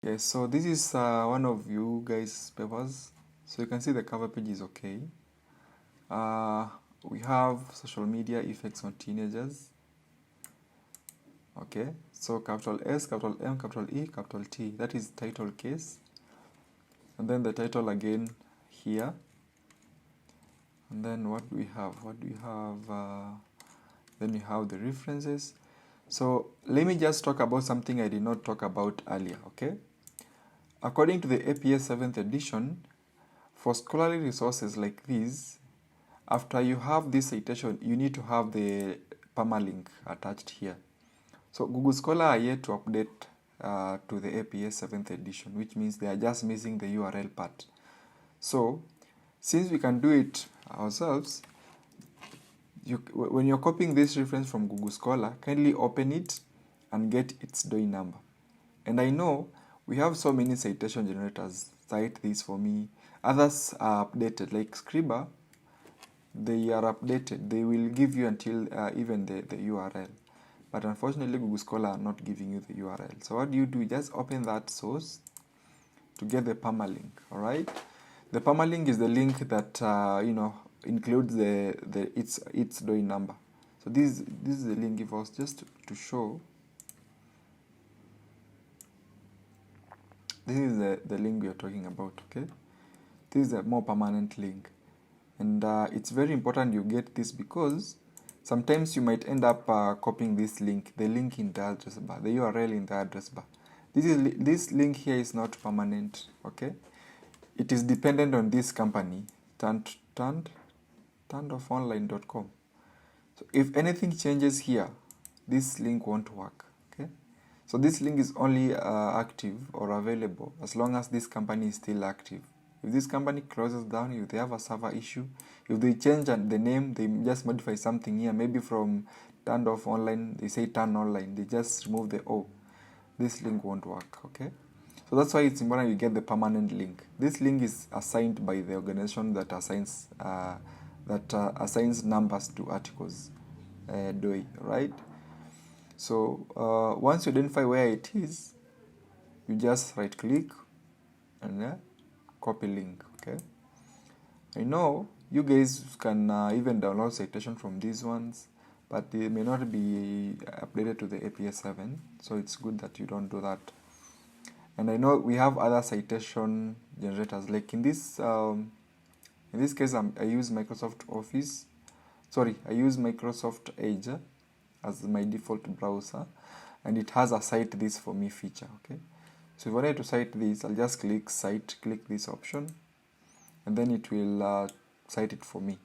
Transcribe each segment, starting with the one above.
Okay, so this is one of you guys' papers. So you can see the cover page is okay. We have social media effects on teenagers. Okay, so capital S, capital M, capital E, capital T. That is title case. And then the title again here. And then what do we have? Then we have the references. So let me just talk about something I did not talk about earlier, okay? According to the APA 7th edition, for scholarly resources like these, after you have this citation, you need to have the permalink attached here. So Google Scholar are yet to update to the APA 7th edition, which means they are just missing the URL part. So since we can do it ourselves, when you're copying this reference from Google Scholar, kindly open it and get its DOI number. And I know we have so many citation generators cite this for me. Others are updated, like Scriber, they are updated. They will give you until even the URL. But unfortunately, Google Scholar are not giving you the URL. So what do? You just open that source to get the permalink, all right? The permalink is the link that, includes its DOI number. So this is the link. If I was just to show, this is the link we are talking about, okay? This is a more permanent link. And it's very important you get this because sometimes you might end up copying this link, the link in the address bar, the URL in the address bar. This link here is not permanent, okay? It is dependent on this company, turnoffonline.com. So if anything changes here, this link won't work, okay? So this link is only active or available as long as this company is still active. If this company closes down, if they have a server issue, if they change the name, they just modify something here, maybe from turned off online, they say turn online, they just remove the O, this link won't work, okay? So that's why it's important you get the permanent link. This link is assigned by the organization that assigns numbers to articles, DOI, right? So once you identify where it is, you just right click and copy link, okay? I know you guys can even download citation from these ones, but they may not be updated to the APA 7, so it's good that you don't do that. And I know we have other citation generators, like in this case I use Microsoft Office. Sorry, I use Microsoft Edge as my default browser, and it has a cite this for me feature, okay? So if I wanted to cite this, I'll just click cite, click this option, and then it will cite it for me.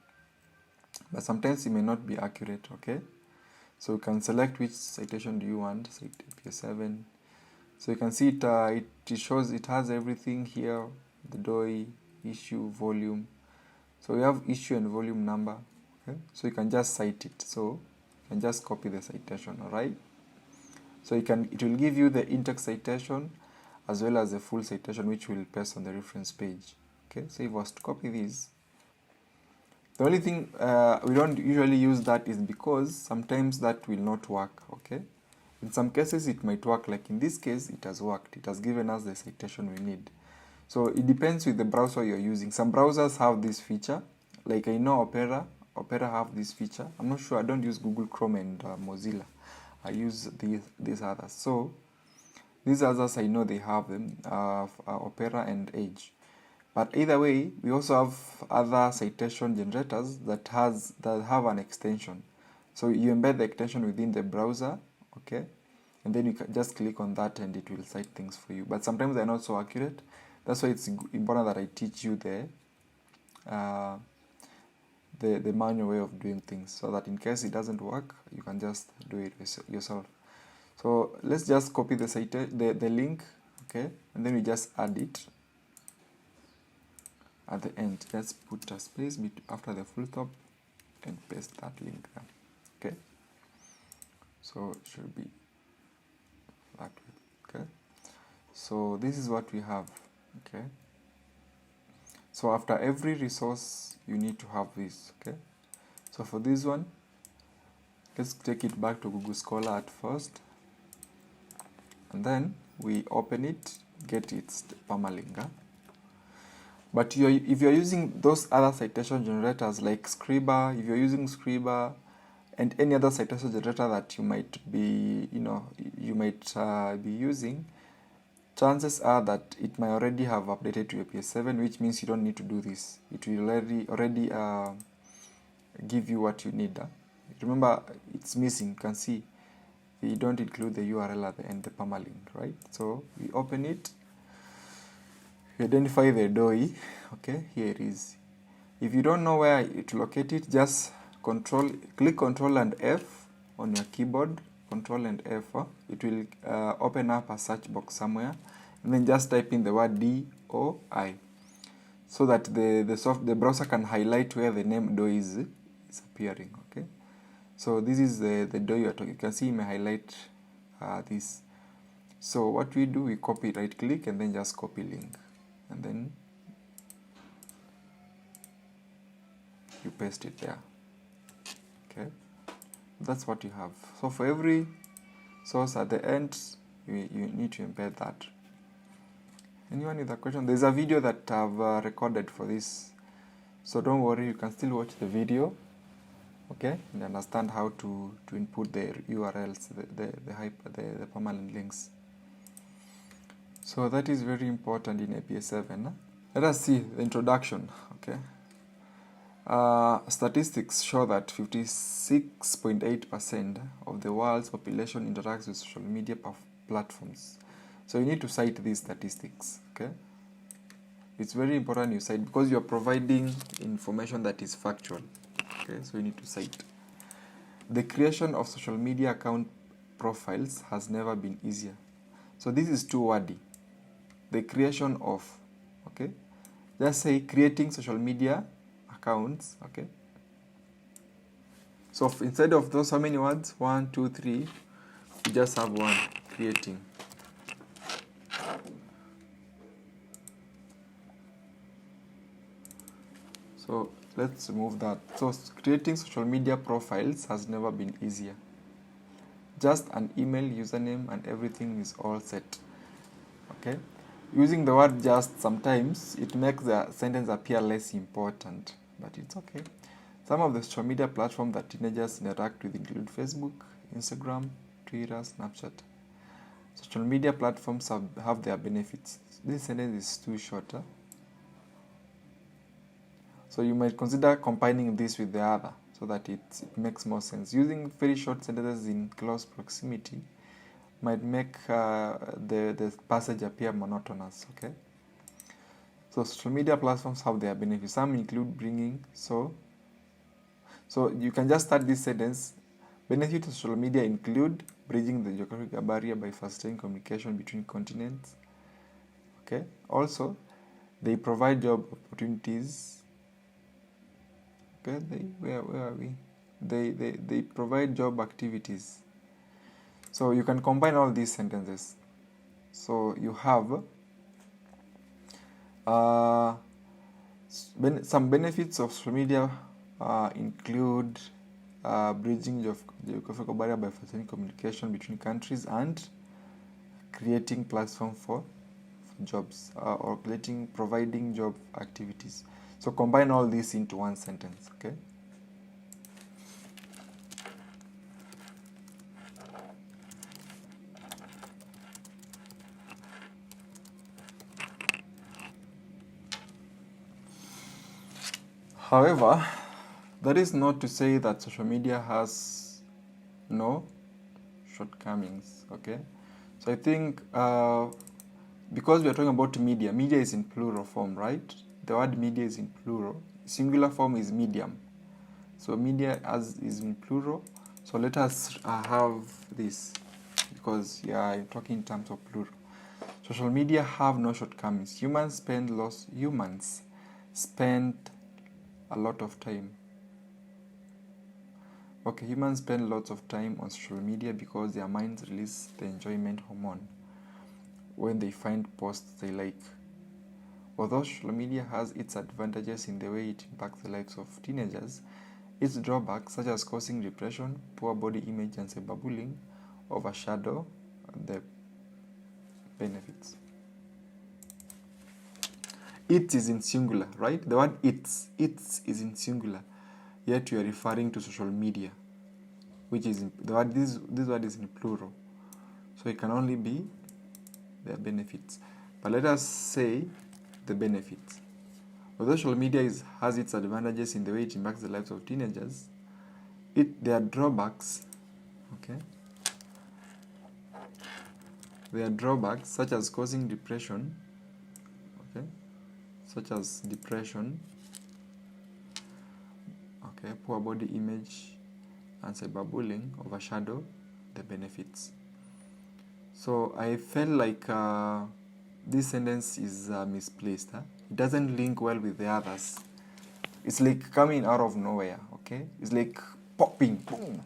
But sometimes it may not be accurate, okay? So you can select which citation do you want, cite APA 7. So you can see it shows it has everything here, the DOI, issue, volume. So we have issue and volume number, okay? So you can just cite it. So you can just copy the citation, all right? So it will give you the in-text citation as well as the full citation, which will paste on the reference page. Okay, so if I was to copy this, the only thing we don't usually use that is because sometimes that will not work, okay? In some cases it might work, like in this case it has worked. It has given us the citation we need. So it depends with the browser you're using. Some browsers have this feature, like I know Opera have this feature. I'm not sure, I don't use Google Chrome and Mozilla. I use these others. So these others I know they have them, Opera and Edge. But either way, we also have other citation generators that have an extension. So you embed the extension within the browser, okay? And then you can just click on that and it will cite things for you. But sometimes they're not so accurate. That's why it's important that I teach you the manual way of doing things, so that in case it doesn't work, you can just do it yourself. So let's just copy the link, okay? And then we just add it at the end. Let's put a space after the full stop and paste that link there, okay? So it should be that way, okay? So this is what we have, okay? So after every resource, you need to have this, okay? So for this one, let's take it back to Google Scholar at first, and then we open it, get its permalink. But if you're using those other citation generators like Scriber, if you're using Scriber and any other citation generator that you might be, be using, chances are that it might already have updated to APS 7, which means you don't need to do this. It will already give you what you need. Remember, it's missing. You can see we don't include the URL at the end, the permalink, right? So we open it, we identify the DOI. Okay, here it is. If you don't know where to locate it, just click Control and F on your keyboard. Control and F. It will open up a search box somewhere, and then just type in the word DOI, so that the browser can highlight where the name DOI is appearing. Okay, so this is the DOI you're talking. You can see me highlight this. So what we do, we copy, right click, and then just copy link, and then you paste it there. Okay, that's what you have. So for every source at the end, you need to embed that. Anyone with a question? There's a video that I've recorded for this, so don't worry, you can still watch the video, okay, and understand how to input the URLs, the permanent links. So that is very important in APS 7. Let us see the introduction. Okay. Statistics show that 56.8% of the world's population interacts with social media platforms. So you need to cite these statistics. Okay. It's very important you cite, because you are providing information that is factual. Okay. So you need to cite. The creation of social media account profiles has never been easier. So this is too wordy. The creation of, okay, just say creating social media accounts. Okay, so instead of those, how many words? 1, 2, 3, you just have one, creating. So let's remove that. So creating social media profiles has never been easier. Just an email, username, and everything is all set. Okay. Using the word just, sometimes it makes the sentence appear less important, but it's okay. Some of the social media platforms that teenagers interact with include Facebook, Instagram, Twitter, Snapchat. Social media platforms have their benefits. This sentence is too short. So you might consider combining this with the other so that it makes more sense. Using very short sentences in close proximity might make the passage appear monotonous. Okay. So social media platforms have their benefits. Some include bringing, so you can just start this sentence. Benefits of social media include bridging the geographical barrier by facilitating communication between continents. Okay. Also, they provide job opportunities. Okay. Where are we? They provide job activities. So you can combine all these sentences. So you have some benefits of social media include bridging geographical barrier by facilitating communication between countries and creating platform for jobs or providing job activities. So combine all this into one sentence. Okay. However, that is not to say that social media has no shortcomings. Okay, so I think because we are talking about media is in plural form, right? The word media is in plural. Singular form is medium. So media is in plural. So let us have this, because I'm talking in terms of plural. Social media have no shortcomings. Humans spend a lot of time. Okay, humans spend lots of time on social media because their minds release the enjoyment hormone when they find posts they like. Although social media has its advantages in the way it impacts the lives of teenagers, its drawbacks, such as causing depression, poor body image, and cyberbullying, overshadow the benefits. It is in singular, right? The word it is in singular, yet you are referring to social media, which is the word. This word is in plural, so it can only be the benefits. But let us say the benefits. Although social media has its advantages in the way it impacts the lives of teenagers, there are drawbacks. Okay, there are drawbacks such as causing depression. Okay, such as depression. Okay, poor body image and cyberbullying overshadow the benefits. So I felt like this sentence is misplaced. It doesn't link well with the others. It's like coming out of nowhere. Okay, it's like popping, boom,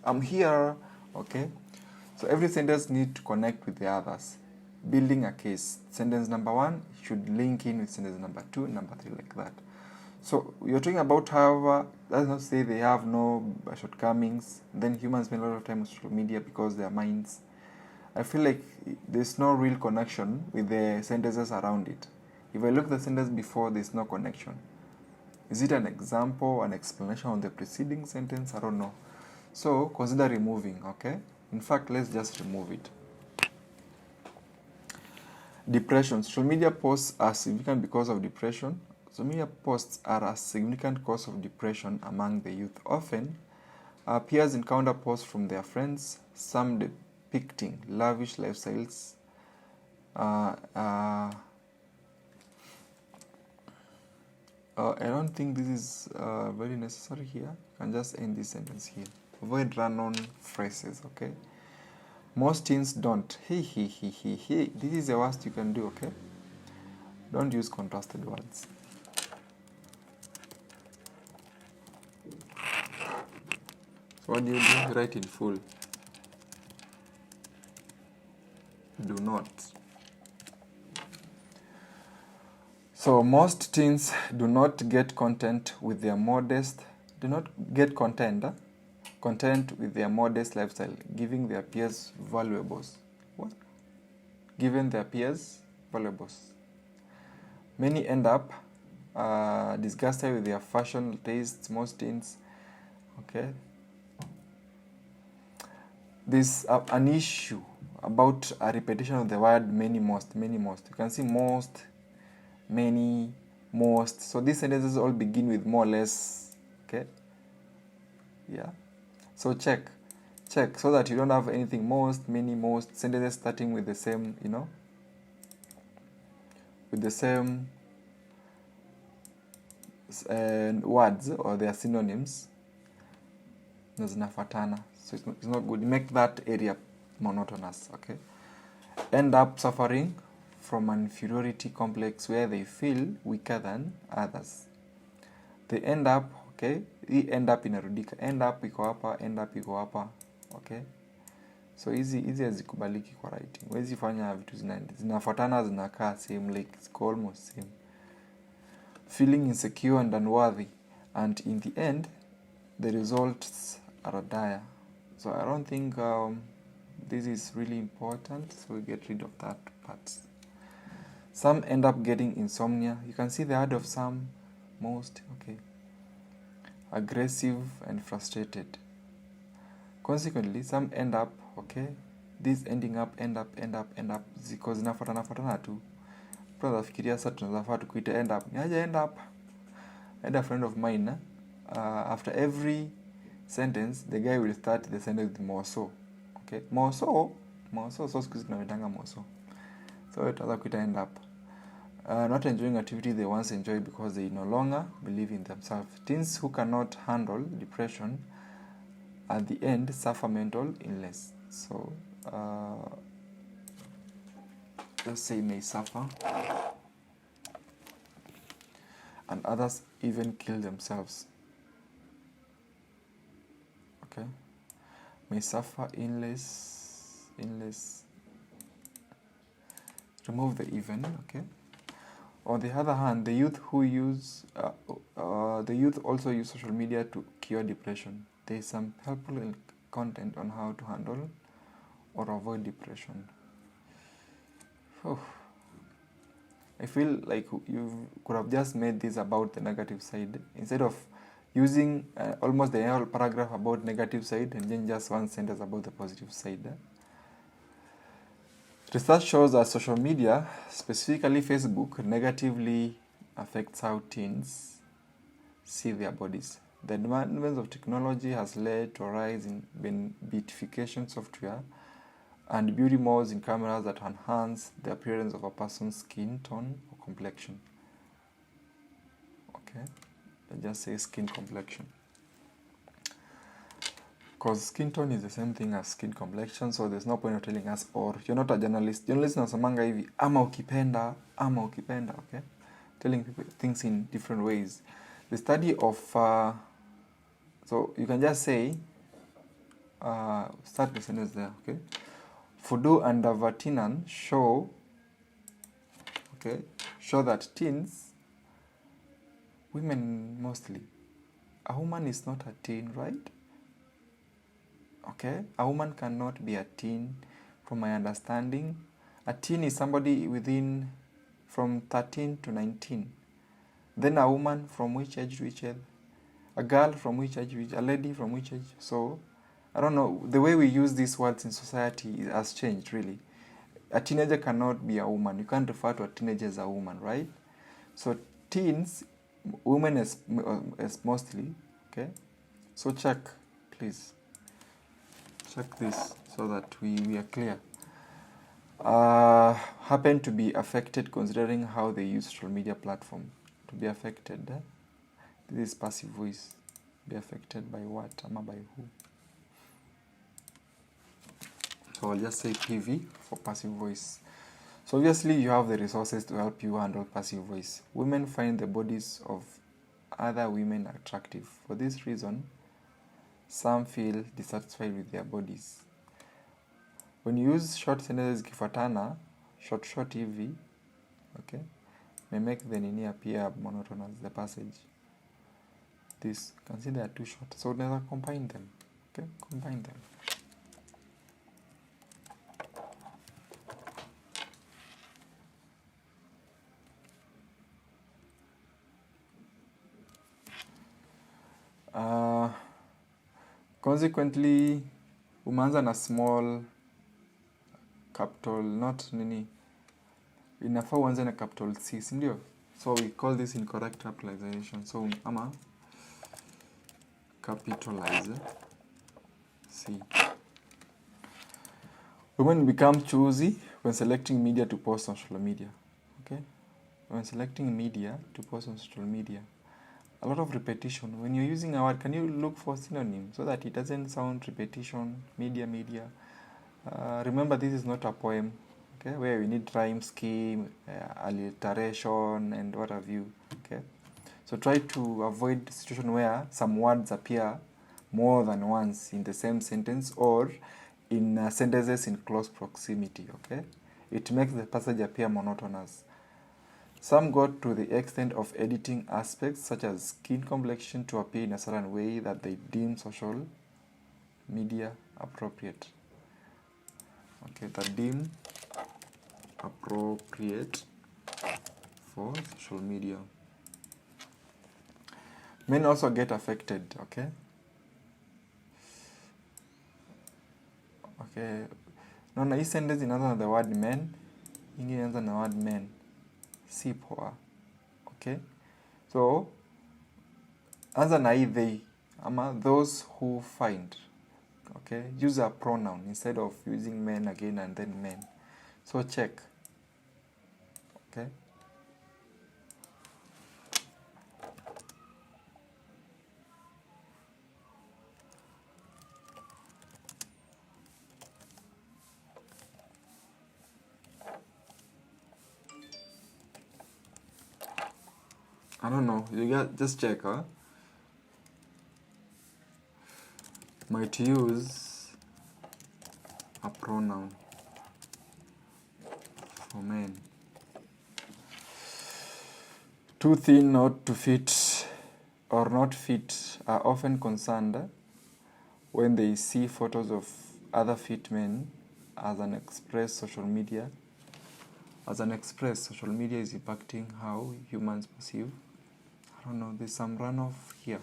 I'm here. Okay, so every sentence needs to connect with the others, building a case. Sentence number 1 should link in with sentence number 2, number 3, like that. So you're talking about, however, let's not say they have no shortcomings. Then humans spend a lot of time on social media because their minds. I feel like there's no real connection with the sentences around it. If I look at the sentence before, there's no connection. Is it an example, an explanation on the preceding sentence? I don't know. So consider removing, okay? In fact, let's just remove it. Depression. Social media posts are significant because of depression. Social media posts are a significant cause of depression among the youth. Often, peers encounter posts from their friends, some depicting lavish lifestyles. I don't think this is very necessary here. I can just end this sentence here. Avoid run-on phrases, okay? Most teens don't. Hey. This is the worst you can do, okay? Don't use contrasted words. So what do you do? Write in full. Do not. So most teens do not get content with their modest. Do not get content with their modest lifestyle, giving their peers valuables. What? Giving their peers valuables. Many end up disgusted with their fashion tastes. Most teens, okay. There's an issue about a repetition of the word many, most. You can see most, many, most. So these sentences all begin with more or less, okay? Yeah. So check so that you don't have anything most, many, most, sentences starting with the same, with the same words or their synonyms. Zinafuatana. So it's not good. Make that area monotonous, okay? End up suffering from an inferiority complex where they feel weaker than others. They end up, okay? End up inarudika. End up iko hapa, okay? So hizi hazikubaliki kwa writing. Huwezi fanya vitu zinafuatana zinakaa same, like it's almost same. Feeling insecure and unworthy, and in the end the results are dire. So I don't think this is really important, so we get rid of that part. Some end up getting insomnia. You can see the word of some, most, okay. Aggressive and frustrated. Consequently, some end up, okay, this end up ziko zinafuatana tu. Tunafikiria sasa tunafaa tukuite end up. Niaje end up? I had a friend of mine, after every sentence, the guy will start the sentence with more so. Okay? More so, so siku hizi tunaitanga more so. So itaanza kuita end up. Not enjoying activity they once enjoyed because they no longer believe in themselves. Teens who cannot handle depression at the end suffer mental illness. So let's say may suffer, and others even kill themselves. Okay, may suffer illness. Remove the even. Okay. On the other hand, the youth also use social media to cure depression. There is some helpful content on how to handle or avoid depression. Oh, I feel like you could have just made this about the negative side instead of using almost the whole paragraph about negative side and then just one sentence about the positive side. Research shows that social media, specifically Facebook, negatively affects how teens see their bodies. The advancement of technology has led to a rise in beautification software and beauty modes in cameras that enhance the appearance of a person's skin tone or complexion. Okay, I just say skin complexion. Because skin tone is the same thing as skin complexion, so there's no point of telling us, or you're not a journalist. Journalist nasamanga hivi, ama ukipenda, okay? Telling people things in different ways. The study of, so you can just say, start the sentence there, okay? Fudu and Vattinan show that teens, women mostly, a woman is not a teen, right? Okay, a woman cannot be a teen from my understanding. A teen is somebody within from 13 to 19. Then a woman from which age to which age? A girl from which age? A lady from which age? So, I don't know. The way we use these words in society has changed, really. A teenager cannot be a woman. You can't refer to a teenager as a woman, right? So, teens, women as mostly, okay? So, check, please. Check this so that we are clear. Happen to be affected considering how they use social media platform. To be affected, this is passive voice. Be affected by what? Ama by who? So I'll just say PV for passive voice. So obviously you have the resources to help you handle passive voice. Women find the bodies of other women attractive. For this reason, some feel dissatisfied with their bodies. When you use short sentences kifatana, short hivi, okay, may make the nini appear monotonous, the passage. This, you can see they are too short, so never combine them, okay, combine them. Consequently, umeanza na small capital, not nini. Inafaa uanze na capital C, sindio? So we call this incorrect capitalization. So ama capitalize C. Women become choosy when selecting media to post on social media. Okay? When selecting media to post on social media. A lot of repetition. When you're using a word, can you look for synonyms so that it doesn't sound repetition, media. Remember, this is not a poem, okay, where we need rhyme scheme, alliteration, and what have you, okay? So try to avoid situation where some words appear more than once in the same sentence or in sentences in close proximity, okay? It makes the passage appear monotonous. Some go to the extent of editing aspects such as skin complexion to appear in a certain way that they deem social media appropriate. Okay, that deem appropriate for social media. Men also get affected, okay? Okay. Naona hii sentence inaanza na the word men, ingine inaanza na word men. Si poa. Okay? So, anza na hii they, ama those who find. Okay? Use a pronoun instead of using men again and then men. So check. Okay? I don't know. You got just check, huh? Might use a pronoun for men. Too thin, not to fit, or not fit are often concerned when they see photos of other fit men as an express social media As an express, social media is impacting how humans perceive. I don't know, there's some runoff here.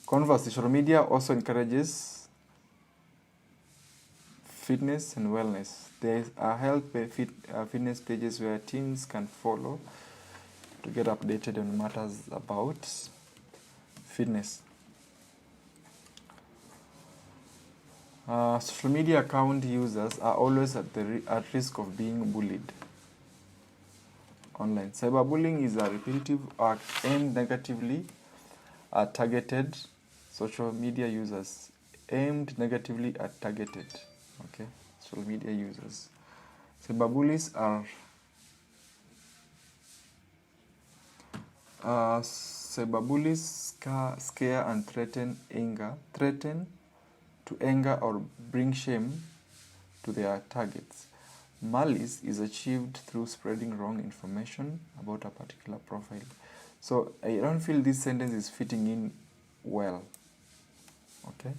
Conversely, social media also encourages fitness and wellness. There are fitness pages where teens can follow to get updated on matters about fitness. Social media account users are always at risk of being bullied online. Cyberbullying is a repetitive act aimed negatively at targeted social media users. Aimed negatively at targeted, okay, social media users. Cyberbullies are scare and threaten to anger or bring shame to their targets. Malice is achieved through spreading wrong information about a particular profile. So I don't feel this sentence is fitting in well. Okay?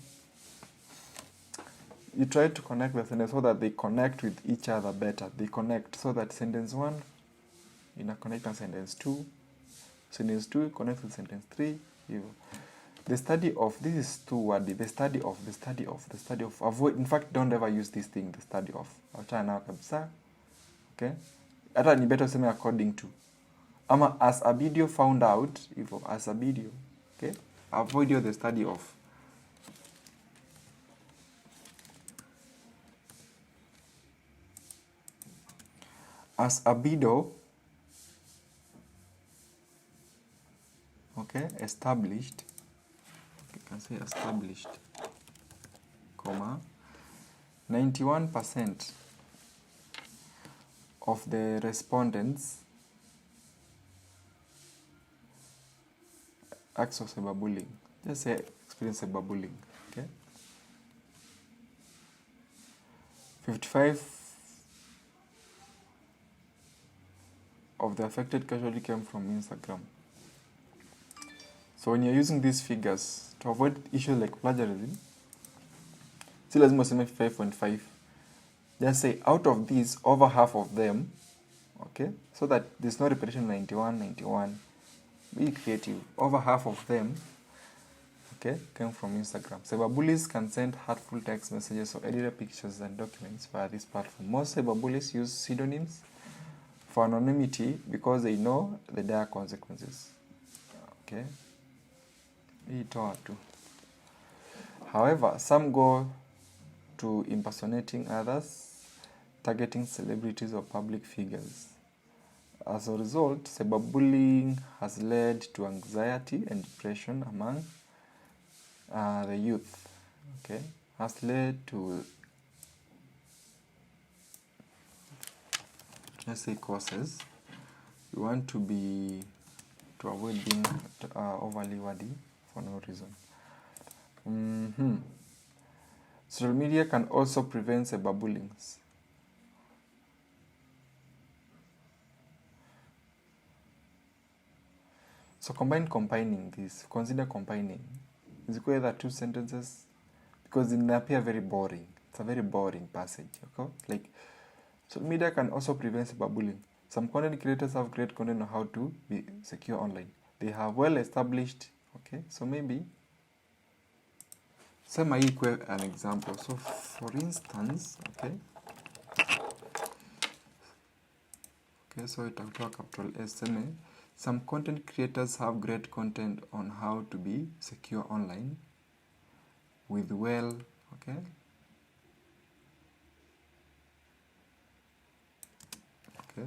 You try to connect the sentence so that they connect with each other better. They connect so that sentence 1 connect to sentence 2. Sentence 2 connects with sentence 3. The study of, this is too wordy, the study of, avoid, in fact, don't ever use this thing, the study of. Achana nao kabisa. Okay? Hata ni better useme according to. Ama as a video found out, as a video, okay? Avoid the study of. As a video, okay, established, you can say established, comma, 91% of the respondents acts of cyberbullying. Just say experience cyberbullying, okay? 55 of the affected casualty came from Instagram. So when you're using these figures to avoid issues like plagiarism, see lazima useme 5.5. Just say out of these, over half of them, okay, so that there's no repetition 91. Be creative. Over half of them, okay, came from Instagram. Cyberbullies can send hurtful text messages or edit pictures and documents via this platform. Most cyberbullies use pseudonyms for anonymity because they know the dire consequences. Okay. However, some go to impersonating others, targeting celebrities or public figures. As a result, cyberbullying has led to anxiety and depression among the youth. Okay, has led to, let's say, causes. We want to avoid being overly wordy for no reason. Social media can also prevent cyberbullying. So combining this, consider combining. Is either two sentences because they appear very boring. It's a very boring passage, okay? Like, social media can also prevent cyberbullying. Some content creators have great content on how to be secure online. They have well established, okay? So maybe, sema equal an example. So for instance, okay, so itakuwa capital S. Some content creators have great content on how to be secure online with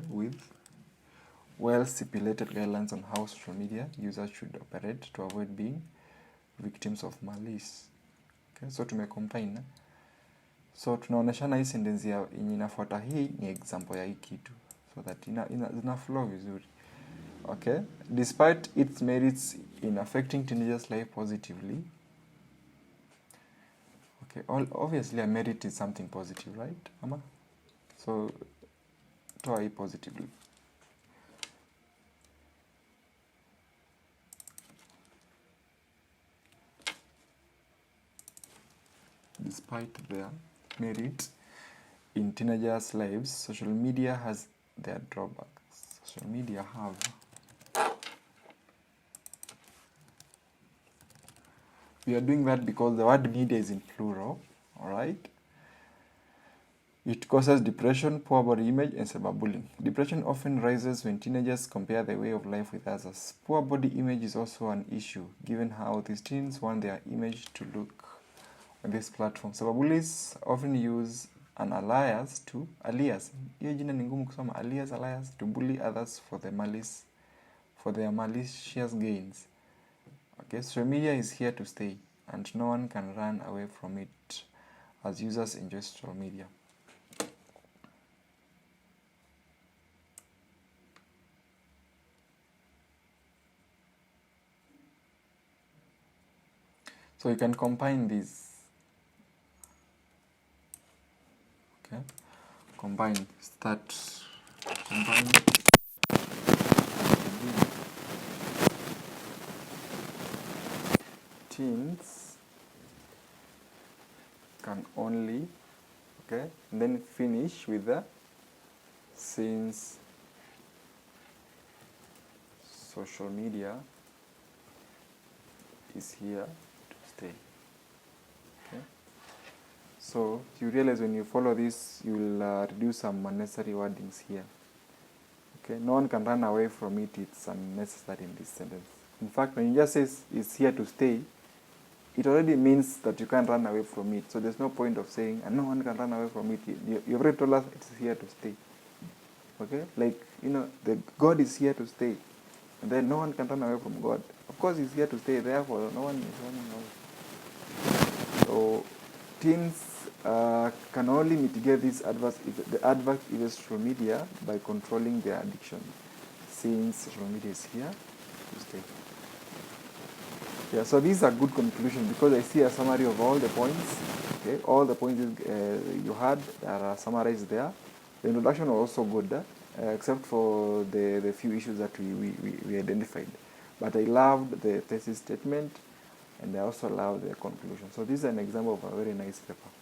with well stipulated guidelines on how social media users should operate to avoid being victims of malice. Okay, so tumecombine. So tunaoneshana hii sentence yenye inafuata hii ni example ya hii kitu so that ina flow vizuri. Okay, despite its merits in affecting teenagers' life positively. Okay, obviously a merit is something positive, right? Ama? So, toa positively. Despite their merit in teenagers' lives, social media has their drawbacks. Social media have we are doing that because the word media is in plural, alright? It causes depression, poor body image, and cyberbullying. Depression often rises when teenagers compare their way of life with others. Poor body image is also an issue, given how these teens want their image to look on this platform. Cyberbullies often use an alias. Hiyo jina ni ngumu kusoma. Alias to bully others for their malicious gains. Okay, social media is here to stay, and no one can run away from it as users enjoy social media. So you can combine these. Okay, combine. Teens can only, okay, and then finish with the since social media is here to stay. Okay, so you realize when you follow this, you will reduce some unnecessary wordings here. Okay, no one can run away from it. It's unnecessary in this sentence. In fact, when you just say it's here to stay, it already means that you can't run away from it. So there's no point of saying, and no one can run away from it. You already told us it's here to stay. Okay? Like, the God is here to stay. And then no one can run away from God. Of course, he's here to stay. Therefore, no one is running away. So, teens can only mitigate the adverse effects of social media by controlling their addiction, since social media is here to stay. Yeah, so these are good conclusions because I see a summary of all the points. Okay, all the points you had are summarized there. The introduction was also good, except for the few issues that we identified. But I loved the thesis statement, and I also loved the conclusion. So this is an example of a very nice paper.